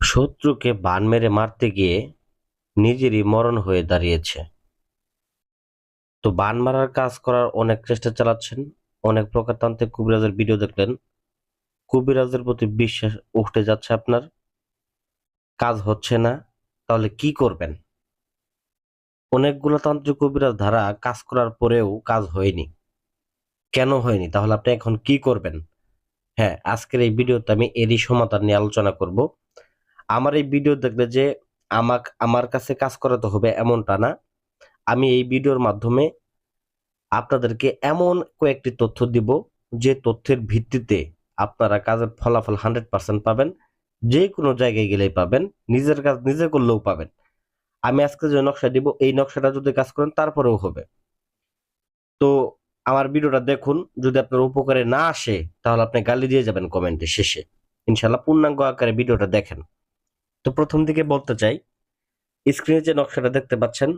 শত্রুকে বান মেরে মারতে গিয়ে নিজেরই মরণ হয়ে দাঁড়িয়েছে। তো বান মারার কাজ করার অনেক চেষ্টা চালাচ্ছেন, অনেক প্রকারতান্ত্রিক কবিরাজের ভিডিও দেখলেন, কবিরাজের প্রতি বিশ্বাস উঠে যাচ্ছে আপনার, কাজ হচ্ছে না, তাহলে কি করবেন? অনেকগুলো তান্ত্রিক কবিরাজ ধারা কাজ করার পরেও কাজ হয়নি, কেন হয়নি? তাহলে আপনি এখন কি করবেন? হ্যাঁ, আজকের এই ভিডিওতে আমি এরই সমাধান নিয়ে আলোচনা করব। আমার এই ভিডিও দেখলে যে আমার কাছে কাজ করাতে হবে এমনটা না। আমি এই ভিডিওর মাধ্যমে আপনাদেরকে এমন কয়েকটি তথ্য দিব, যে তথ্যের ভিত্তিতে আপনারা কাজের ফলাফল 100% পাবেন, যে কোনো জায়গায় গেলেই পাবেন, নিজের কাজ নিজে করলেও পাবেন। আমি আজকে যে নকশা দিব, এই নকশাটা যদি কাজ করেন তারপরেও হবে। তো আমার ভিডিওটা দেখুন, যদি আপনার উপকারে না আসে তাহলে আপনি গালি দিয়ে যাবেন কমেন্টে শেষে। ইনশাল্লাহ পূর্ণাঙ্গ আকারে ভিডিওটা দেখেন। তো প্রথম দিকে বলতে চাই, স্ক্রিনে যে নকশাটা দেখতে পাচ্ছেন,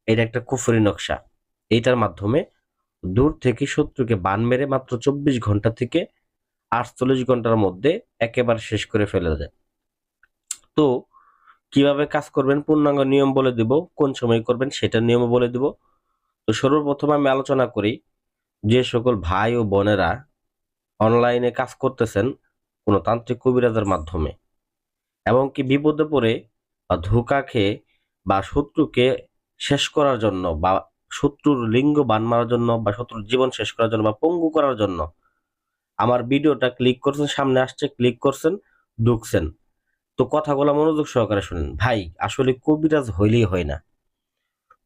এটা একটা কুফরি নকশা। এইটার মাধ্যমে দূর থেকে শত্রুকে বান মেরে মাত্র 24 ঘন্টা থেকে 48 ঘন্টার মধ্যে একেবারে শেষ করে ফেলা যায়। তো কিভাবে কাজ করবেন পূর্ণাঙ্গ নিয়ম বলে দিব, কোন সময় করবেন সেটার নিয়মও বলে দিব। তো সর্বপ্রথম আমি আলোচনা করি, যে সকল ভাই ও বোনেরা অনলাইনে কাজ করতেছেন কোনো তান্ত্রিক কবিরাজের মাধ্যমে, এবং কি বিপদে পড়ে বা ধোঁকা খেয়ে বা শত্রুকে শেষ করার জন্য বা শত্রুর লিঙ্গ বান মারার জন্য বা শত্রুর জীবন শেষ করার জন্য বা পঙ্গু করার জন্য আমার ভিডিওটা ক্লিক করছেন, সামনে আসছে, ক্লিক করছেন, ঢুকছেন। তো কথাগুলো মনোযোগ সহকারে শুনেন। ভাই, আসলে কবিরাজ হইলেই হয় না।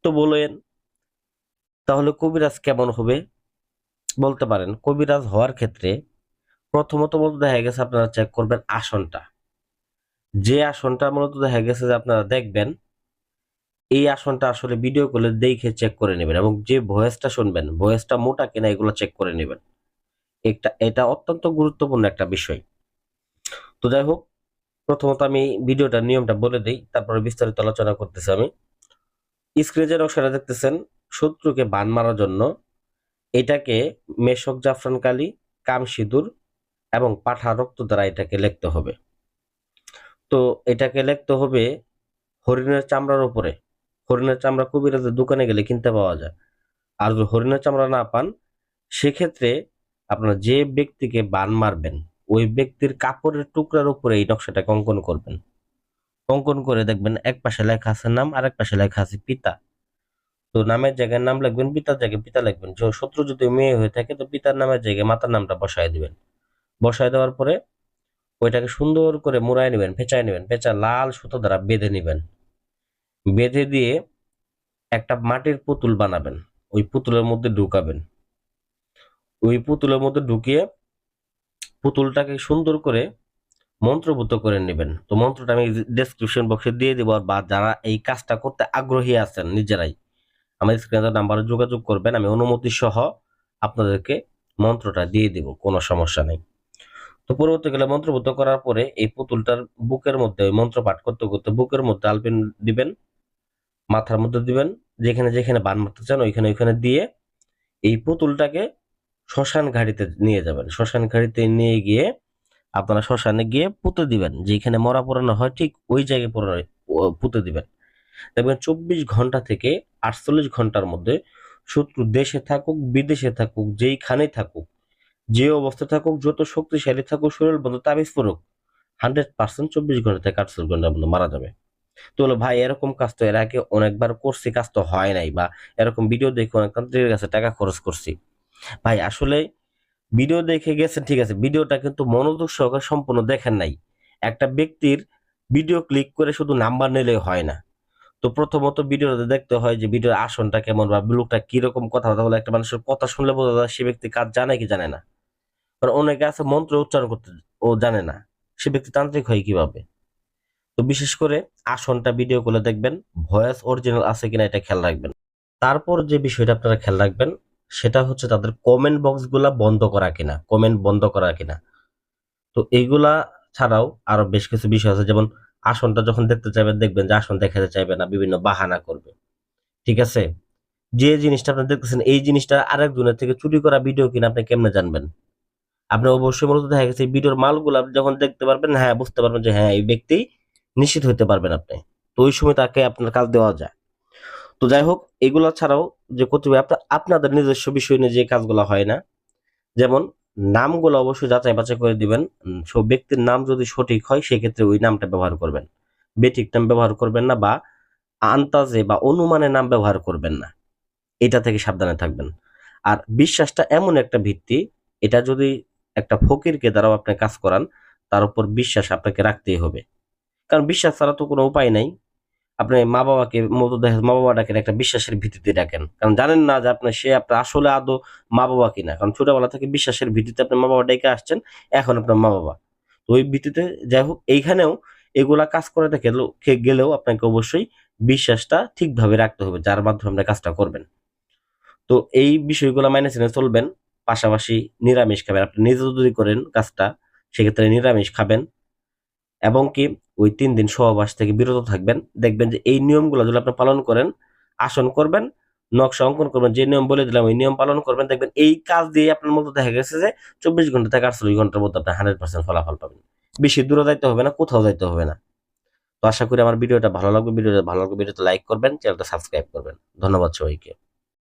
তো বলেন, তাহলে কবিরাজ কেমন হবে? বলতে পারেন, কবিরাজ হওয়ার ক্ষেত্রে প্রথমত বলতে দেখা গেছে আপনারা চেক করবেন আসনটা। যে আসনটা মূলত দেখা গেছে যে আপনারা দেখবেন, এই আসনটা আসলে ভিডিও কলে দেখে চেক করে নেবেন, এবং যে ভয়েসটা শুনবেন, ভয়েসটা মোটা কিনা এগুলো চেক করে নেবেন। এটা অত্যন্ত গুরুত্বপূর্ণ একটা বিষয়। তো যাই হোক, প্রথমত আমি ভিডিওটার নিয়মটা বলে দিই, তারপরে বিস্তারিত আলোচনা করতেছি আমি। স্ক্রিনে যে নকশাটা দেখতেছেন, শত্রুকে বান মারার জন্য এটাকে মেশক জাফরান কালি, কাম সিঁদুর এবং পাঠা রক্ত দ্বারা এটাকে লিখতে হবে। তো এটাকে লিখতে হবে হরিণের চামড়ার উপরে। হরিণের চামড়া কবিরাজের দোকানে গেলে কিনতে পাওয়া যায়। আর যদি হরিণের চামড়া না পান, সেক্ষেত্রে আপনারা যে ব্যক্তিকে বান মারবেন ওই ব্যক্তির কাপড়ের টুকরার উপরে এই নকশাটাকে অঙ্কন করবেন। অঙ্কন করে দেখবেন এক পাশে লেখা আছে নাম, আর এক পাশে লেখা আছে পিতা। তো নামের জায়গায় নাম লিখবেন, পিতার জায়গায় পিতা লিখবেন। শত্রু যদি মেয়ে হয়ে থাকে তো পিতার নামের জায়গায় মাতার নামটা বসায় দিবেন। বসায় দেওয়ার পরে ওইটাকে সুন্দর করে মুড়ায় নেবেন, পেঁচায় নেবেন, পেঁচা লাল সুতো দ্বারা বেঁধে নেবেন। বেঁধে দিয়ে একটা মাটির পুতুল বানাবেন, ওই পুতুলের মধ্যে ঢুকাবেন। ওই পুতুলের মধ্যে ঢুকিয়ে পুতুলটাকে সুন্দর করে মন্ত্রভূত করে নেবেন। তো মন্ত্রটা আমি ডেসক্রিপশন বক্সে দিয়ে দেবো। বা যারা এই কাজটা করতে আগ্রহী আছেন নিজেরাই আমাদের স্ক্রিনের নাম্বারে যোগাযোগ করবেন, আমি অনুমতি সহ আপনাদেরকে মন্ত্রটা দিয়ে দিব, কোনো সমস্যা নেই। তো পরবর্তীকালে মন্ত্রভূত করার পরে এই পুতুলটার বুকের মধ্যে ওই মন্ত্র পাঠ করতে করতে বুকের মধ্যে আলপিন দিবেন, মাথার মধ্যে দিবেন, যেখানে যেখানে বান মারতে চান ওইখানে ওইখানে দিয়ে এই পুতুলটাকে শ্মশান ঘাটিতে নিয়ে যাবেন। শ্মশান ঘাটিতে নিয়ে গিয়ে আপনারা শ্মশানে গিয়ে পুঁতে দিবেন, যেখানে মরা পোড়ানো হয় ঠিক ওই জায়গায় পুঁতে দিবেন। দেখবেন 24 ঘন্টা থেকে 48 ঘন্টার মধ্যে শত্রু দেশে থাকুক বিদেশে থাকুক যেইখানেই থাকুক, যে অবস্থা থাকুক, যত শক্তিশালী থাকুক, শরীর বন্ধ তাবিজ পড়ুক, 100% 24 ঘন্টা থেকে 48 ঘন্টার মধ্যে মারা যাবে। তো হলো ভাই, এরকম কাজ তো এর আগে অনেকবার করছি, কাজ তো হয় নাই, বা এরকম ভিডিও দেখে অনেক তান্ত্রিকের কাছে টাকা খরচ করছি। ভাই আসলে ভিডিও দেখে গেছেন ঠিক আছে, ভিডিওটা কিন্তু মনোযোগ সহকারে সম্পূর্ণ দেখেন নাই। একটা ব্যক্তির ভিডিও ক্লিক করে শুধু নাম্বার নিলে হয় না। তো প্রথমত ভিডিওতে দেখতে হয় যে ভিডিওর আসনটা কেমন বা লোকটা কিরকম কথাবার্তা বলে। একটা মানুষের কথা শুনলে বোঝা যায় সে ব্যক্তি কাজ জানে কি জানে না। কারণ অনেকে আছে মন্ত্র উচ্চারণ করতে ও জানে না, সে ব্যক্তি তান্ত্রিক হয় কিভাবে? তো বিশেষ করে আসনটা ভিডিও করে দেখবেন, ভয়েস অরিজিনাল আছে কিনা এটা খেয়াল রাখবেন। তারপর যে বিষয়টা আপনারা খেয়াল রাখবেন সেটা হচ্ছে তাদের কমেন্ট বক্স গুলা বন্ধ করা কিনা, কমেন্ট বন্ধ করা কিনা। তো এইগুলা ছাড়াও আরো বেশ কিছু বিষয় আছে, যেমন আসনটা যখন দেখতে চাইবেন দেখবেন যে আসন দেখাতে চাইবে না, বিভিন্ন বাহানা করবে। ঠিক আছে, যে জিনিসটা আপনি দেখতেছেন এই জিনিসটা আরেকজনের থেকে চুরি করা ভিডিও কিনা আপনি কেমনে জানবেন? আপনি অবশ্যই মূলত দেখা গেছে এই ভিডিওর মালগুলো আপনি যখন দেখতে পারবেন, হ্যাঁ বুঝতে পারবেন যে হ্যাঁ এই ব্যক্তি নিশ্চিত হতে পারবেন আপনি। তো ওই সময় তাকে আপনার কাজ দেওয়া যায়। তো যাই হোক, এগুলো ছাড়াও যে কতিপয় আপনাদের নিজস্ব বিষয় নিয়ে যে কাজগুলো হয় না, যেমন নামগুলো অবশ্যই যাচাই বাছাই করে দিবেন। সব ব্যক্তির নাম যদি সঠিক হয় সেক্ষেত্রে ওই নামটা ব্যবহার করবেন। বেঠিক নাম ব্যবহার করবেন না, বা আন্তাজে বা অনুমানে নাম ব্যবহার করবেন না। এটা থেকে সাবধানে থাকবেন। আর বিশ্বাসটা এমন একটা ভিত্তি, এটা যদি একটা ফকিরকে দ্বারাও আপনি কাজ করান, তার উপর বিশ্বাস আপনাকে রাখতেই হবে। কারণ বিশ্বাস ছাড়া তো কোনো উপায় নাই। আপনি মা-বাবাকে মা-বাবা ডাকেন একটা বিশ্বাসের ভিত্তিতে ডাকেন। কারণ জানেন না যে আপনার আসলে আদৌ মা-বাবা কিনা। কারণ ছোটবেলা থেকে বিশ্বাসের ভিত্তিতে আপনি মা-বাবা ডাইকা আসছেন, এখন আপনার মা-বাবা। তো ওই ভিত্তিতে যাই হোক, এইখানেও এগুলা কাজ করাতে গেলেও আপনাকে অবশ্যই বিশ্বাসটা ঠিকভাবে রাখতে হবে, যার মাধ্যমে আপনি কাজটা করবেন। তো এই বিষয়গুলো মাইনে চেনে চলবেন। পাশাপাশি নিরামিষ খাবেন। আপনি নিজে যদি করেন কাজটা, সেক্ষেত্রে নিরামিষ খাবেন। এবং কি ওই ৩ দিন সহবাস থেকে বিরত থাকবেন। দেখবেন যে এই নিয়মগুলো যদি আপনি পালন করেন, আসন করবেন, নকশা অঙ্কন করবেন, যে নিয়ম বলে দিলাম ওই নিয়ম পালন করবেন। দেখবেন এই কাজ দিয়ে আপনার মধ্যে দেখা গেছে যে ২৪ ঘন্টা থেকে ৪৮ ঘন্টার মধ্যে আপনি 100% ফলাফল পাবেন। বেশি দূরে যাইতে হবে না, কোথাও যাইতে হবে না। তো আশা করি আমার ভিডিওটা ভালো লাগবে। ভিডিওটা লাইক করবেন, চ্যানেলটা সাবস্ক্রাইব করবেন। ধন্যবাদ সবাইকে।